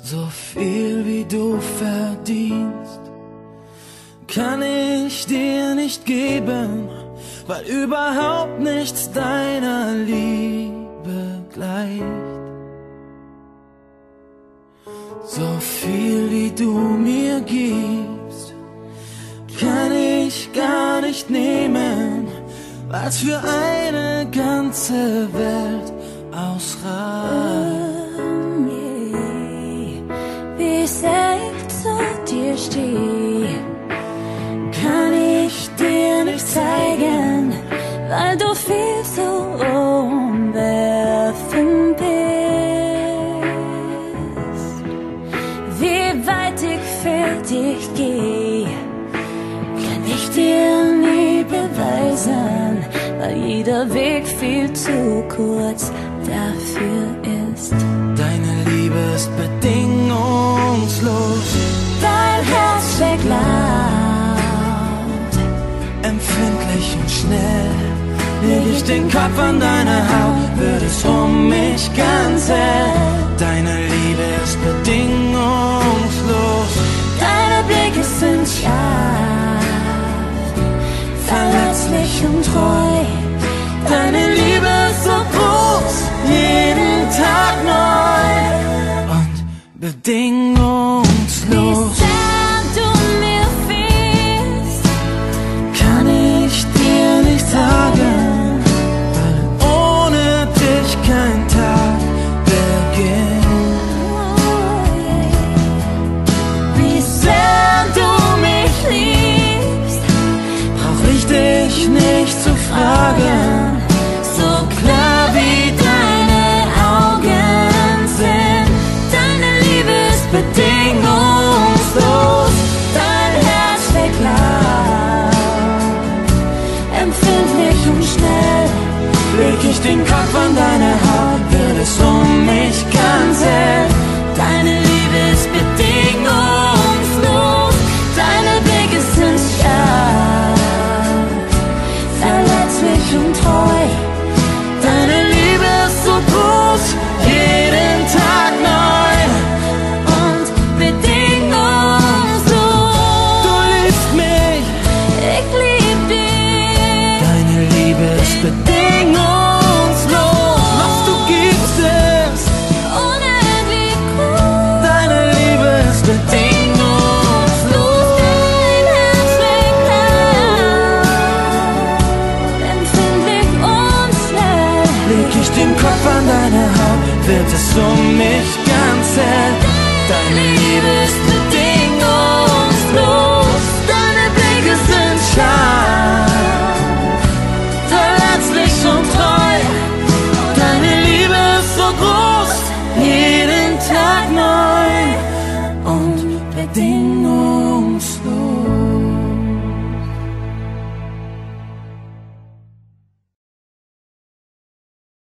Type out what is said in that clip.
So viel wie du verdienst, kann ich dir nicht geben, weil überhaupt nichts deiner Liebe gleicht. So viel wie du mir gibst, kann ich gar nicht nehmen, weil's für eine ganze Welt ausreicht. Wie ich selbst zu dir stehe, kann ich dir nicht zeigen, weil du viel zu umwerfend bist. Wie weit ich für dich gehe, kann ich dir nie beweisen, weil jeder Weg viel zu kurz dafür ist. Deine Liebe ist bedingungslos, Dein Herz schlägt laut, empfindlich und schnell. Leg ich den Kopf an deine Haut, wird es um mich ganz hell. Deine Liebe ist bedingungslos, deine Blicke sind scharf, verletzlich und treu. deine Liebe ist so groß, jeden Tag neu und bedingungslos. Wie sehr du mir fehlst, Kann ich dir nicht sagen, weil ohne dich kein Tag beginnt. wie sehr du mich liebst, Brauch ich dich nicht zu fragen, so klar wie deine Augen sind. Deine Liebe ist bedingungslos, dein Herz schlägt laut, empfindlich und schnell. leg ich den Kopf an deine Haut, wird es um mich ganz hell. Deine Liebe ist bedingungslos, deine Blicke sind scharf, verletzlich und treu. Deine Liebe ist so groß, jeden Tag neu Und bedingungslos, du liebst mich. ich lieb dich. Deine Liebe ist bedingungslos, was du gibst ist Unendlich groß, deine Liebe ist bedingungslos. dein Herz schlägt laut, empfindlich und schnell. Leg ich den Kopf an deine Haut, wird es um mich ganz hell. Deine